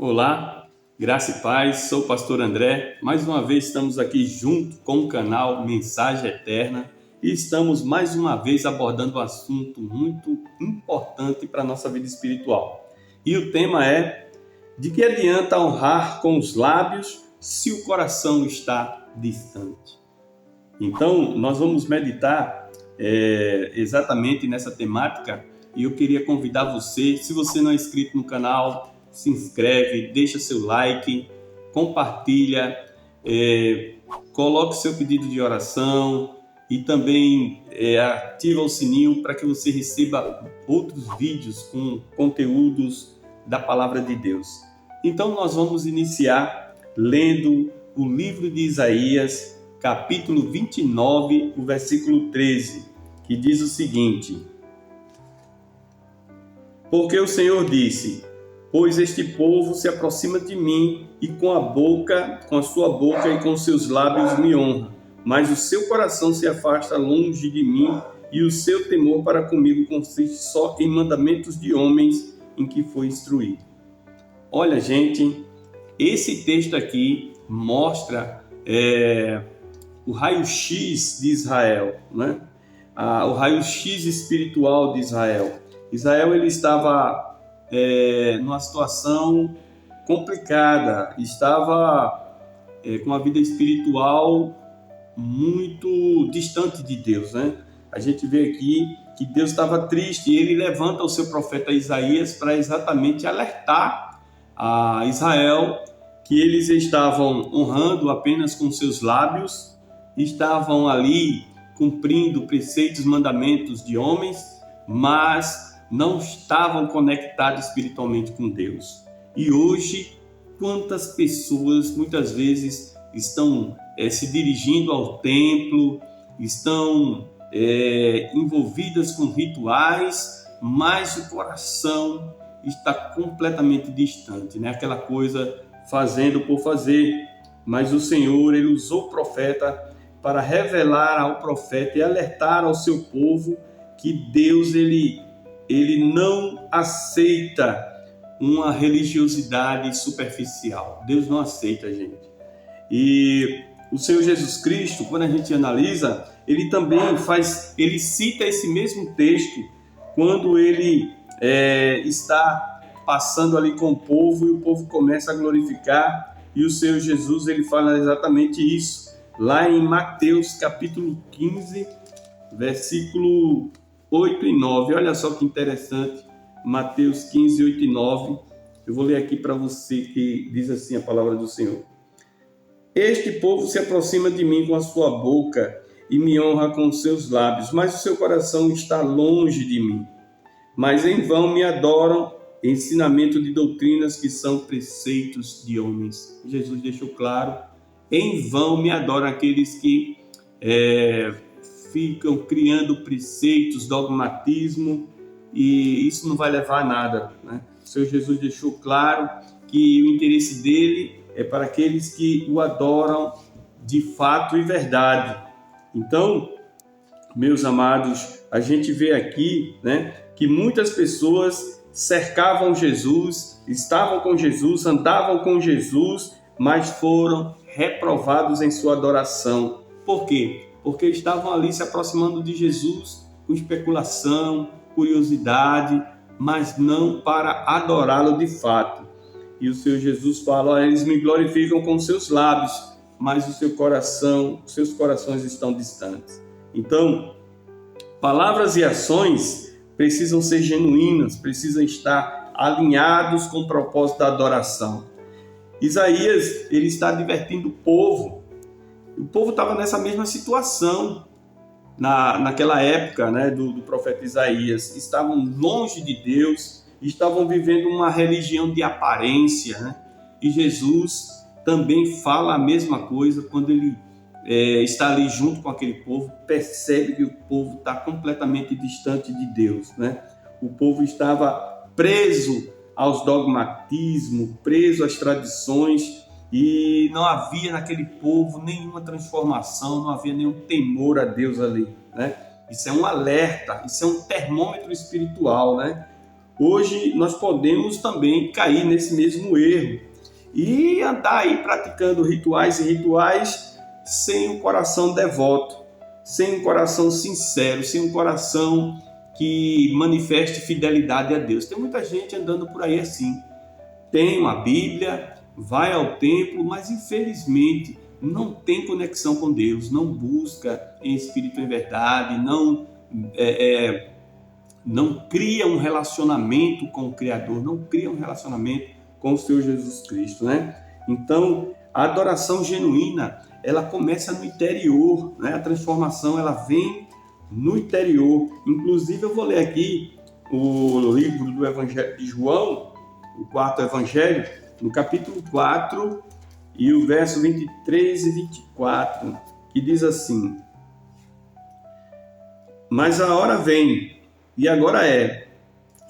Olá, graça e paz, sou o pastor André. Mais uma vez estamos aqui junto com o canal Mensagem Eterna e estamos mais uma vez abordando um assunto muito importante para a nossa vida espiritual. E o tema é: de que adianta honrar com os lábios se o coração está distante? Então, nós vamos meditar exatamente nessa temática e eu queria convidar você, se você não é inscrito no canal, se inscreve, deixa seu like, compartilha, coloque seu pedido de oração e também ativa o sininho para que você receba outros vídeos com conteúdos da Palavra de Deus. Então nós vamos iniciar lendo o livro de Isaías, capítulo 29, o versículo 13, que diz o seguinte: Porque o Senhor disse: Pois este povo se aproxima de mim e com a sua boca e com seus lábios me honra, mas o seu coração se afasta longe de mim e o seu temor para comigo consiste só em mandamentos de homens em que foi instruído. Olha, gente, esse texto aqui mostra o raio-x de Israel, né? O raio-x espiritual de Israel. Israel ele estava numa situação complicada, estava com a vida espiritual muito distante de Deus, né? A gente vê aqui que Deus estava triste e ele levanta o seu profeta Isaías para exatamente alertar a Israel que eles estavam honrando apenas com seus lábios, estavam ali cumprindo preceitos, mandamentos de homens, mas não estavam conectados espiritualmente com Deus. E hoje, quantas pessoas muitas vezes estão se dirigindo ao templo, estão envolvidas com rituais, mas o coração está completamente distante, né? Aquela coisa fazendo por fazer. Mas o Senhor, ele usou o profeta para revelar ao profeta e alertar ao seu povo que Deus, ele não aceita uma religiosidade superficial. Deus não aceita, gente. E o Senhor Jesus Cristo, quando a gente analisa, ele também ele cita esse mesmo texto quando ele está passando ali com o povo e o povo começa a glorificar, e o Senhor Jesus, ele fala exatamente isso, lá em Mateus capítulo 15, versículo 8 e 9, olha só que interessante, Mateus 15, 8 e 9, eu vou ler aqui para você, que diz assim a palavra do Senhor: Este povo se aproxima de mim com a sua boca e me honra com os seus lábios, mas o seu coração está longe de mim. Mas em vão me adoram, ensinamento de doutrinas que são preceitos de homens. Jesus deixou claro, em vão me adoram aqueles que ficam criando preceitos, dogmatismo, e isso não vai levar a nada, né? O Senhor Jesus deixou claro que o interesse dele é para aqueles que o adoram de fato e verdade. Então, meus amados, a gente vê aqui, né, que muitas pessoas cercavam Jesus, estavam com Jesus, andavam com Jesus, mas foram reprovados em sua adoração. Por quê? Porque estavam ali se aproximando de Jesus com especulação, curiosidade, mas não para adorá-lo de fato. E o Senhor Jesus fala: eles me glorificam com seus lábios, mas os seus corações estão distantes. Então, palavras e ações precisam ser genuínas, precisam estar alinhados com o propósito da adoração. Isaías, ele está advertindo o povo. O povo estava nessa mesma situação naquela época, né, do profeta Isaías. Estavam longe de Deus, estavam vivendo uma religião de aparência, né? E Jesus também fala a mesma coisa quando ele está ali junto com aquele povo, percebe que o povo está completamente distante de Deus, né? O povo estava preso aos dogmatismos, preso às tradições, e não havia naquele povo nenhuma transformação, não havia nenhum temor a Deus ali, né? Isso é um alerta, isso é um termômetro espiritual, né? Hoje nós podemos também cair nesse mesmo erro e andar aí praticando rituais e rituais sem um coração devoto, sem um coração sincero, sem um coração que manifeste fidelidade a Deus. Tem muita gente andando por aí assim, tem uma Bíblia, vai ao templo, mas infelizmente não tem conexão com Deus, não busca em espírito e em verdade, não cria um relacionamento com o Criador, não cria um relacionamento com o Senhor Jesus Cristo, né? Então, a adoração genuína, ela começa no interior, né? A transformação, ela vem no interior. Inclusive, eu vou ler aqui o livro do Evangelho de João, o quarto Evangelho, no capítulo 4, e o verso 23 e 24, que diz assim: Mas a hora vem, e agora é,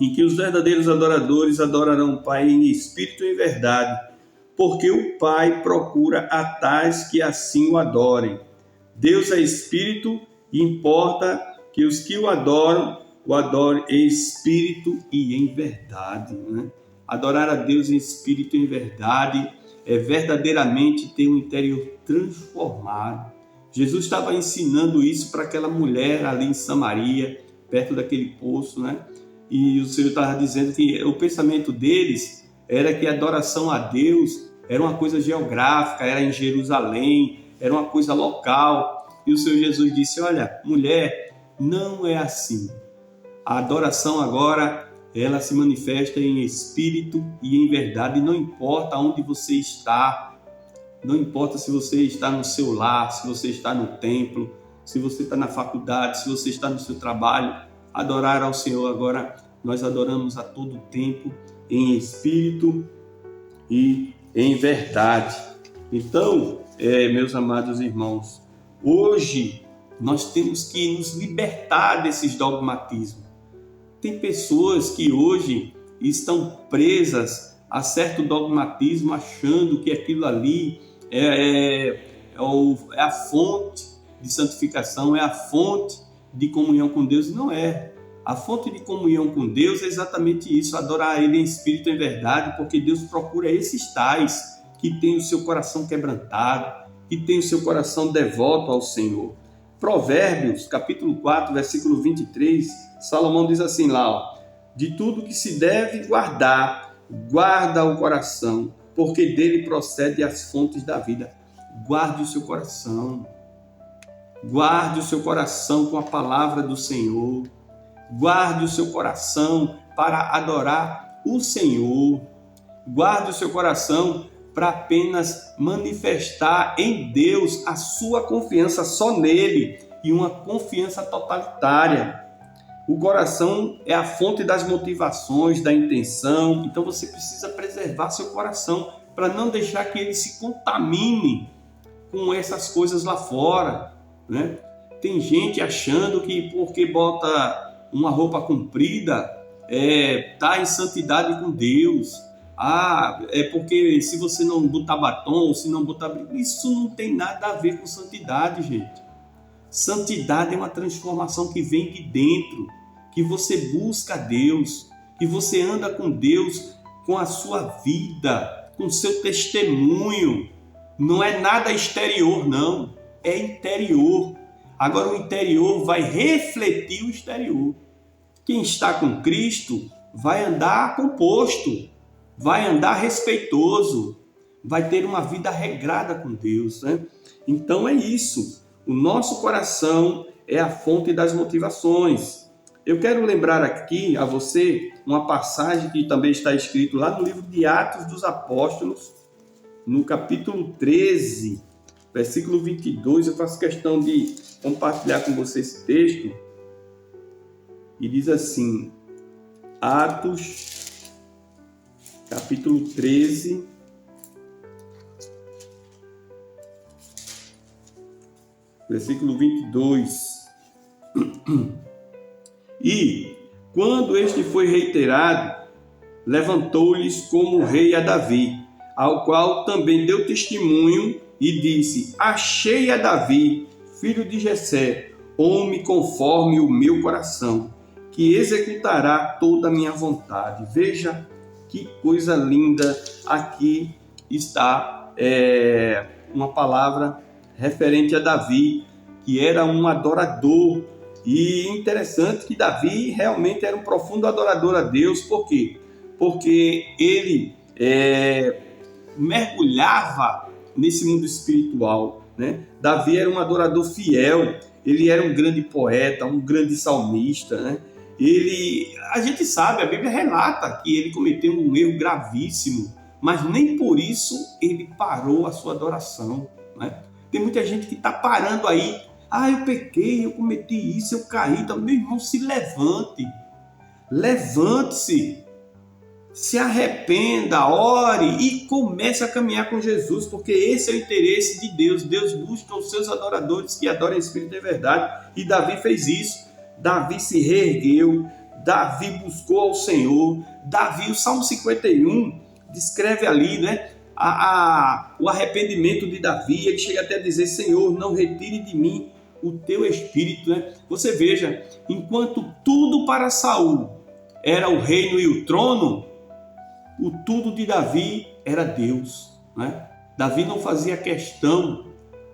em que os verdadeiros adoradores adorarão o Pai em espírito e em verdade, porque o Pai procura a tais que assim o adorem. Deus é espírito e importa que os que o adorem em espírito e em verdade, né? Adorar a Deus em espírito e em verdade é verdadeiramente ter um interior transformado. Jesus estava ensinando isso para aquela mulher ali em Samaria, perto daquele poço, né? E o Senhor estava dizendo que o pensamento deles era que a adoração a Deus era uma coisa geográfica, era em Jerusalém, era uma coisa local. E o Senhor Jesus disse: olha, mulher, não é assim. A adoração agora, ela se manifesta em espírito e em verdade. Não importa onde você está, não importa se você está no seu lar, se você está no templo, se você está na faculdade, se você está no seu trabalho, adorar ao Senhor agora, nós adoramos a todo tempo em espírito e em verdade. Então, meus amados irmãos, hoje nós temos que nos libertar desses dogmatismos. Tem pessoas que hoje estão presas a certo dogmatismo, achando que aquilo ali é a fonte de santificação, é a fonte de comunhão com Deus. Não é. A fonte de comunhão com Deus é exatamente isso, adorar Ele em espírito e em verdade, porque Deus procura esses tais que têm o seu coração quebrantado, que têm o seu coração devoto ao Senhor. Provérbios, capítulo 4, versículo 23, Salomão diz assim lá, ó: de tudo que se deve guardar, guarda o coração, porque dele procede as fontes da vida. Guarde o seu coração. Guarde o seu coração com a palavra do Senhor. Guarde o seu coração para adorar o Senhor. Guarde o seu coração para apenas manifestar em Deus a sua confiança só nele e uma confiança totalitária. O coração é a fonte das motivações, da intenção. Então você precisa preservar seu coração para não deixar que ele se contamine com essas coisas lá fora, né? Tem gente achando que porque bota uma roupa comprida está em santidade com Deus. É porque se você não botar batom ou se não botar... Isso não tem nada a ver com santidade, gente. Santidade é uma transformação que vem de dentro, que você busca Deus, que você anda com Deus, com a sua vida, com o seu testemunho. Não é nada exterior, não. É interior. Agora o interior vai refletir o exterior. Quem está com Cristo vai andar composto, vai andar respeitoso, vai ter uma vida regrada com Deus, né? Então é isso. O nosso coração é a fonte das motivações. Eu quero lembrar aqui a você uma passagem que também está escrito lá no livro de Atos dos Apóstolos, no capítulo 13, versículo 22. Eu faço questão de compartilhar com você esse texto. E diz assim, Atos, capítulo 13, versículo 22. E, quando este foi reiterado, levantou-lhes como rei a Davi, ao qual também deu testemunho e disse: achei a Davi, filho de Jessé, homem conforme o meu coração, que executará toda a minha vontade. Veja que coisa linda, aqui está uma palavra referente a Davi, que era um adorador. E interessante que Davi realmente era um profundo adorador a Deus. Por quê? Porque ele mergulhava nesse mundo espiritual, né? Davi era um adorador fiel, ele era um grande poeta, um grande salmista, né? A gente sabe, a Bíblia relata que ele cometeu um erro gravíssimo, mas nem por isso ele parou a sua adoração, né? Tem muita gente que está parando aí, eu pequei, eu cometi isso, eu caí, então, meu irmão, se levante, levante-se, se arrependa, ore e comece a caminhar com Jesus, porque esse é o interesse de Deus. Deus busca os seus adoradores que adorem em espírito e verdade, e Davi fez isso. Davi se reergueu, Davi buscou ao Senhor. Davi, o Salmo 51 descreve ali, né, o arrependimento de Davi. Ele chega até a dizer: Senhor, não retire de mim o teu espírito, né? Você veja, enquanto tudo para Saul era o reino e o trono, o tudo de Davi era Deus, né? Davi não fazia questão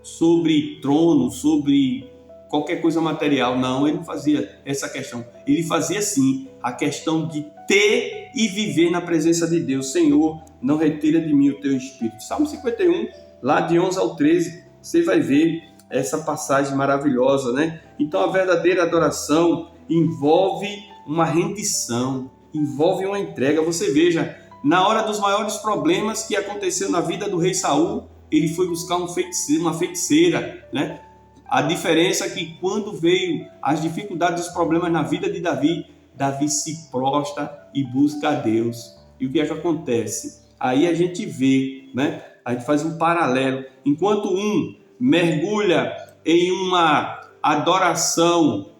sobre trono, sobre qualquer coisa material, não, ele não fazia essa questão. Ele fazia sim a questão de ter e viver na presença de Deus. Senhor, não retira de mim o teu espírito. Salmo 51, lá de 11 ao 13, você vai ver essa passagem maravilhosa, né? Então a verdadeira adoração envolve uma rendição, envolve uma entrega. Você veja, na hora dos maiores problemas que aconteceu na vida do rei Saul, ele foi buscar uma feiticeira, né? A diferença é que quando veio as dificuldades, os problemas na vida de Davi, Davi se prostra e busca a Deus. E o que é que acontece? Aí a gente vê, né? A gente faz um paralelo. Enquanto um mergulha em uma adoração,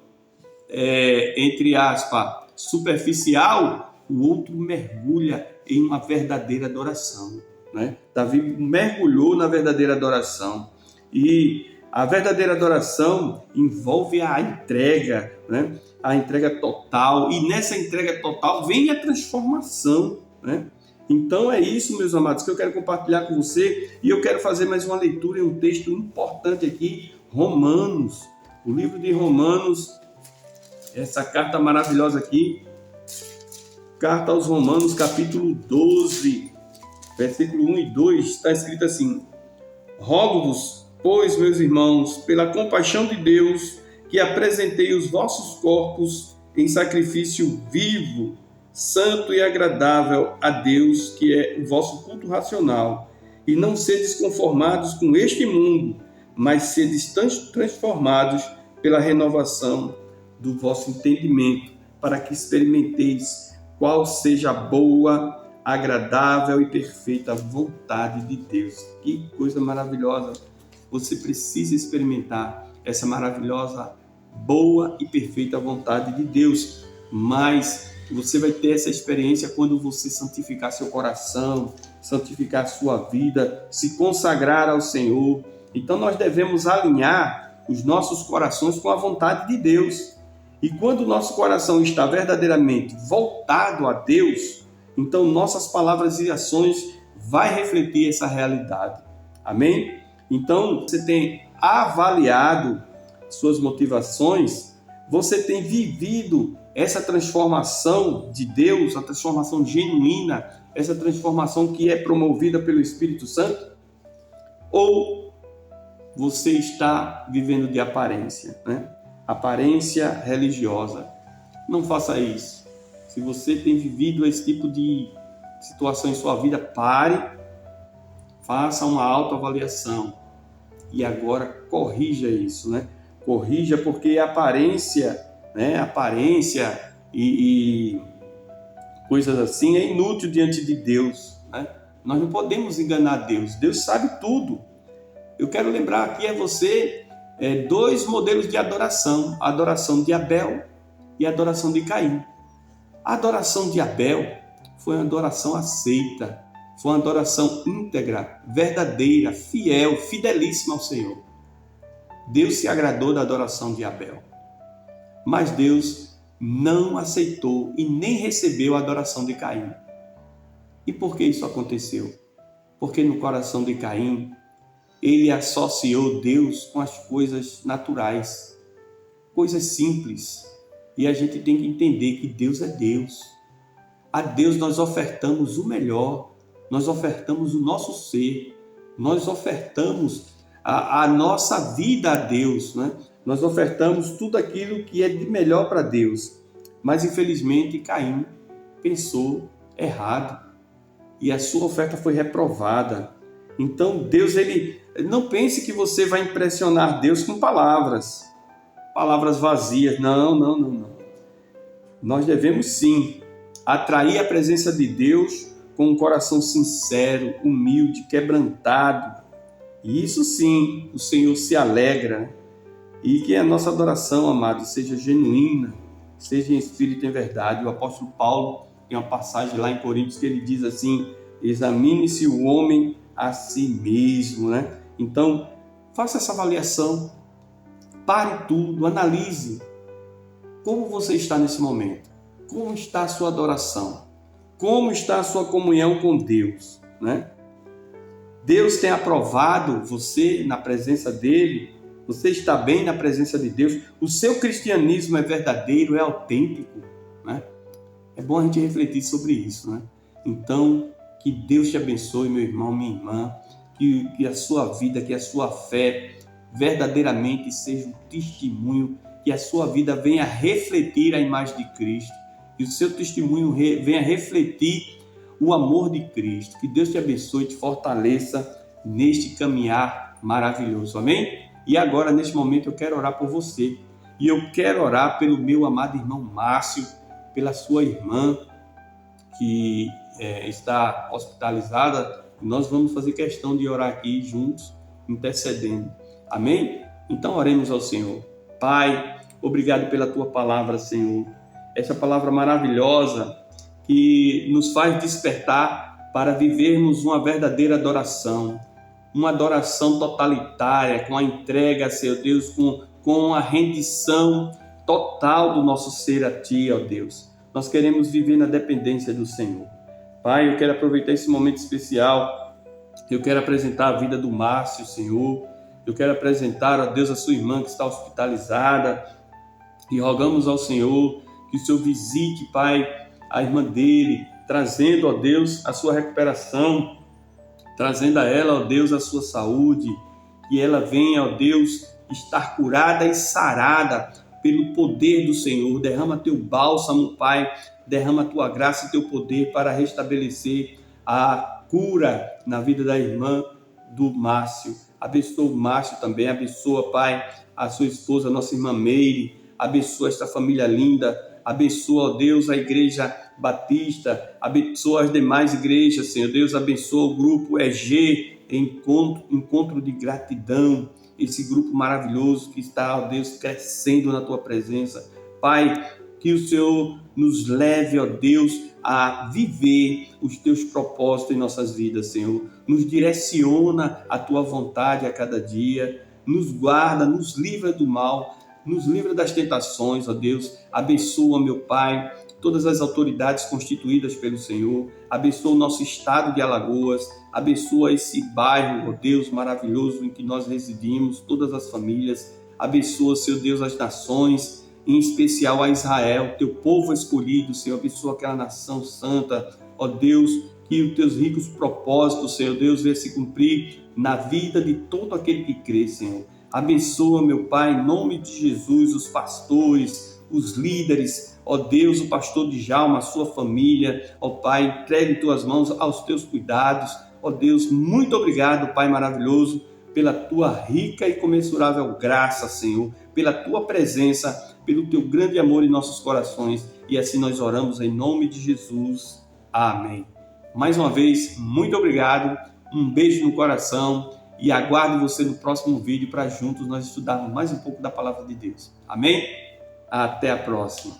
entre aspas, superficial, o outro mergulha em uma verdadeira adoração, né? Davi mergulhou na verdadeira adoração. E a verdadeira adoração envolve a entrega, né? A entrega total. E nessa entrega total vem a transformação, né? Então é isso, meus amados, que eu quero compartilhar com você. E eu quero fazer mais uma leitura em um texto importante aqui, Romanos. O livro de Romanos, essa carta maravilhosa aqui, Carta aos Romanos, capítulo 12, versículo 1 e 2, está escrito assim: Rogo-vos, pois, meus irmãos, pela compaixão de Deus, que apresentei os vossos corpos em sacrifício vivo, santo e agradável a Deus, que é o vosso culto racional, e não sedes conformados com este mundo, mas sedes transformados pela renovação do vosso entendimento, para que experimenteis qual seja a boa, agradável e perfeita vontade de Deus. Que coisa maravilhosa! Você precisa experimentar essa maravilhosa, boa e perfeita vontade de Deus. Mas você vai ter essa experiência quando você santificar seu coração, santificar sua vida, se consagrar ao Senhor. Então nós devemos alinhar os nossos corações com a vontade de Deus. E quando o nosso coração está verdadeiramente voltado a Deus, então nossas palavras e ações vai refletir essa realidade. Amém? Então, você tem avaliado suas motivações, você tem vivido essa transformação de Deus, a transformação genuína, essa transformação que é promovida pelo Espírito Santo? Ou você está vivendo de aparência, né? Aparência religiosa? Não faça isso. Se você tem vivido esse tipo de situação em sua vida, pare, faça uma autoavaliação e agora corrija isso, né? Corrija, porque a aparência, né? Aparência e coisas assim é inútil diante de Deus, né? Nós não podemos enganar Deus. Deus sabe tudo. Eu quero lembrar aqui a você dois modelos de adoração: a adoração de Abel e a adoração de Caim. A adoração de Abel foi uma adoração aceita, foi uma adoração íntegra, verdadeira, fiel, fidelíssima ao Senhor. Deus se agradou da adoração de Abel. Mas Deus não aceitou e nem recebeu a adoração de Caim. E por que isso aconteceu? Porque no coração de Caim, ele associou Deus com as coisas naturais, coisas simples. E a gente tem que entender que Deus é Deus. A Deus nós ofertamos o melhor, nós ofertamos o nosso ser, nós ofertamos a nossa vida a Deus, né? Nós ofertamos tudo aquilo que é de melhor para Deus. Mas infelizmente Caim pensou errado e a sua oferta foi reprovada. Então Deus, ele não pense que você vai impressionar Deus com palavras vazias. Não. Nós devemos sim atrair a presença de Deus com um coração sincero, humilde, quebrantado. E isso sim, o Senhor se alegra. E que a nossa adoração, amados, seja genuína, seja em espírito e em verdade. O apóstolo Paulo tem uma passagem lá em Coríntios que ele diz assim: examine-se o homem a si mesmo, né? Então, faça essa avaliação, pare tudo, analise como você está nesse momento, como está a sua adoração, como está a sua comunhão com Deus, né? Deus tem aprovado você na presença dele? Você está bem na presença de Deus? O seu cristianismo é verdadeiro, é autêntico, né? É bom a gente refletir sobre isso, né? Então, que Deus te abençoe, meu irmão, minha irmã, que a sua vida, que a sua fé verdadeiramente seja um testemunho, que a sua vida venha refletir a imagem de Cristo, que o seu testemunho venha refletir o amor de Cristo. Que Deus te abençoe e te fortaleça neste caminhar maravilhoso, amém? E agora, neste momento, eu quero orar por você. E eu quero orar pelo meu amado irmão Márcio, pela sua irmã que está hospitalizada. Nós vamos fazer questão de orar aqui juntos, intercedendo. Amém? Então, oremos ao Senhor. Pai, obrigado pela tua palavra, Senhor. Essa palavra maravilhosa que nos faz despertar para vivermos uma verdadeira adoração. Uma adoração totalitária, com a entrega, Senhor Deus, com a rendição total do nosso ser a Ti, ó Deus. Nós queremos viver na dependência do Senhor. Pai, eu quero aproveitar esse momento especial. Eu quero apresentar a vida do Márcio, Senhor. Eu quero apresentar, ó Deus, a sua irmã que está hospitalizada. E rogamos ao Senhor que o Senhor visite, Pai, a irmã dele, trazendo, ó Deus, a sua recuperação, trazendo a ela, ó Deus, a sua saúde, que ela venha, ó Deus, estar curada e sarada pelo poder do Senhor. Derrama teu bálsamo, Pai, derrama tua graça e teu poder para restabelecer a cura na vida da irmã do Márcio. Abençoa o Márcio também, abençoa, Pai, a sua esposa, a nossa irmã Meire, abençoa esta família linda, abençoa, ó Deus, a igreja Batista, abençoa as demais igrejas, Senhor Deus, abençoa o grupo EG, encontro de gratidão, esse grupo maravilhoso que está, ó Deus, crescendo na tua presença. Pai, que o Senhor nos leve, ó Deus, a viver os teus propósitos em nossas vidas, Senhor. Nos direciona a tua vontade a cada dia, nos guarda, nos livra do mal, nos livra das tentações, ó Deus. Abençoa, meu Pai, todas as autoridades constituídas pelo Senhor. Abençoa o nosso estado de Alagoas. Abençoa esse bairro, ó Deus, maravilhoso em que nós residimos, todas as famílias. Abençoa, Senhor Deus, as nações, em especial a Israel, teu povo escolhido, Senhor. Abençoa aquela nação santa, ó Deus, que os teus ricos propósitos, Senhor Deus, venham se cumprir na vida de todo aquele que crê, Senhor. Abençoa, meu Pai, em nome de Jesus, os pastores, os líderes, ó Deus, o pastor Djalma, a sua família, ó Pai, entregue em tuas mãos aos teus cuidados, ó Deus. Muito obrigado, Pai maravilhoso, pela tua rica e comensurável graça, Senhor, pela tua presença, pelo teu grande amor em nossos corações. E assim nós oramos em nome de Jesus. Amém. Mais uma vez, muito obrigado, um beijo no coração e aguardo você no próximo vídeo para juntos nós estudarmos mais um pouco da palavra de Deus. Amém? Até a próxima.